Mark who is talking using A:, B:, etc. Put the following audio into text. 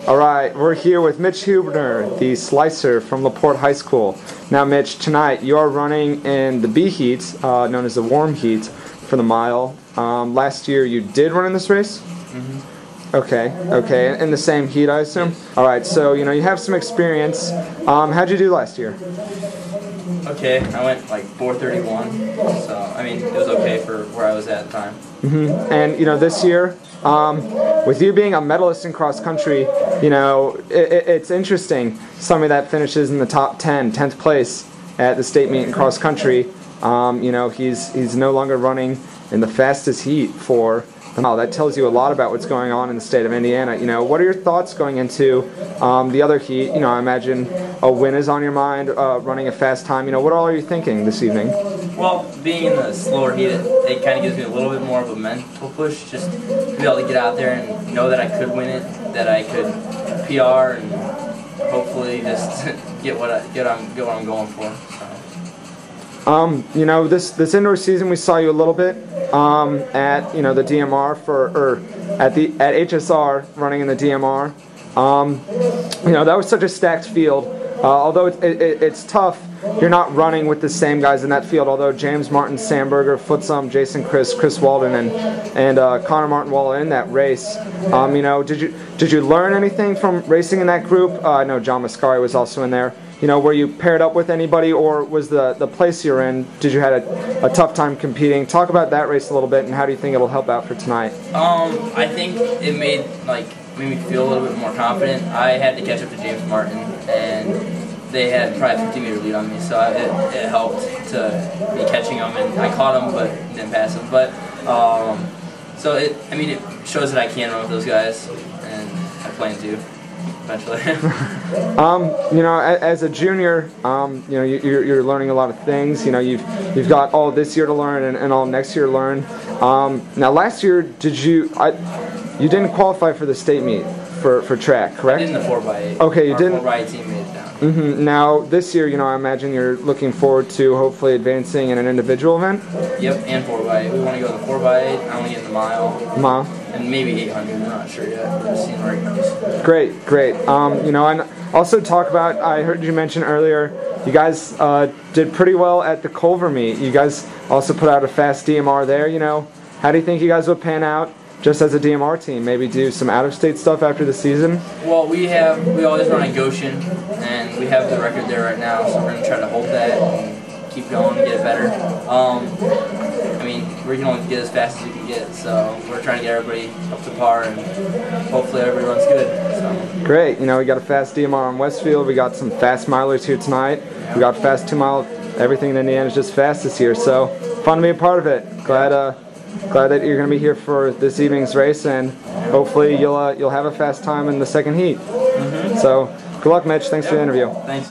A: All right, we're here with Mitch Hubner, the slicer from LaPorte High School. Now, Mitch, tonight you are running in the B heat, known as the warm heat, for the mile. Last year you did run in this race? Mm-hmm. Okay, in the same heat, I assume? Yes. All right, so you have some experience. How'd you do last year?
B: Okay, I went like 4:31, so I mean it was okay for where I was at the time.
A: Mm-hmm. And this year, with you being a medalist in cross country, it's interesting. Somebody that finishes in the top 10th place at the state meet in cross country, he's no longer running in the fastest heat for the mile. That tells you a lot about what's going on in the state of Indiana. What are your thoughts going into the other heat? I imagine a win is on your mind, running a fast time. What all are you thinking this evening?
B: Well, being in the slower heat, it kind of gives me a little bit more of a mental push, just to be able to get out there and know that I could win it, that I could PR, and hopefully just get what I'm going for. So.
A: This indoor season we saw you a little bit at the DMR at HSR running in the DMR. That was such a stacked field. Although it's tough, you're not running with the same guys in that field. Although James Martin, Sandberger, Footsum, Jason Chris Walden, and Connor Martin Wall in that race. Did you learn anything from racing in that group? I know John Mascari was also in there. Were you paired up with anybody, or was the place you're in, did you had a tough time competing? Talk about that race a little bit, and how do you think it'll help out for tonight?
B: I think it made me feel a little bit more confident. I had to catch up to James Martin, and they had probably a 50-meter lead on me, so it helped to be catching them, and I caught them but didn't pass them. But so it shows that I can run with those guys, and I plan to eventually.
A: As a junior, you're learning a lot of things. You've got all this year to learn and all next year to learn. Now, last year, you didn't qualify for the state meet for track, correct?
B: I did in the 4x8.
A: Okay, you didn't.
B: 4x8 team made it down.
A: Mm-hmm. Now, this year, I imagine you're looking forward to hopefully advancing in an individual event?
B: Yep, and 4x8. We want to go to the 4x8. I want to get in the mile. And maybe 800. We're not sure yet. We're just seeing where it goes.
A: Great. And also talk about, I heard you mention earlier, you guys did pretty well at the Culver meet. You guys also put out a fast DMR there. How do you think you guys would pan out just as a DMR team? Maybe do some out-of-state stuff after the season? Well,
B: we always run in Goshen, and we have the record there right now, so we're going to try to hold that and keep going and get it better. We can only get as fast as we can get, so we're trying to get everybody up to par, and hopefully everybody runs good. So.
A: Great. We got a fast DMR on Westfield. We got some fast milers here tonight. Yeah. We got fast 2-mile. Everything in Indiana is just fast this year, so fun to be a part of it. Glad that you're going to be here for this evening's race, and hopefully you'll have a fast time in the second heat. Mm-hmm. So good luck, Mitch. Thanks for the interview.
B: Thanks.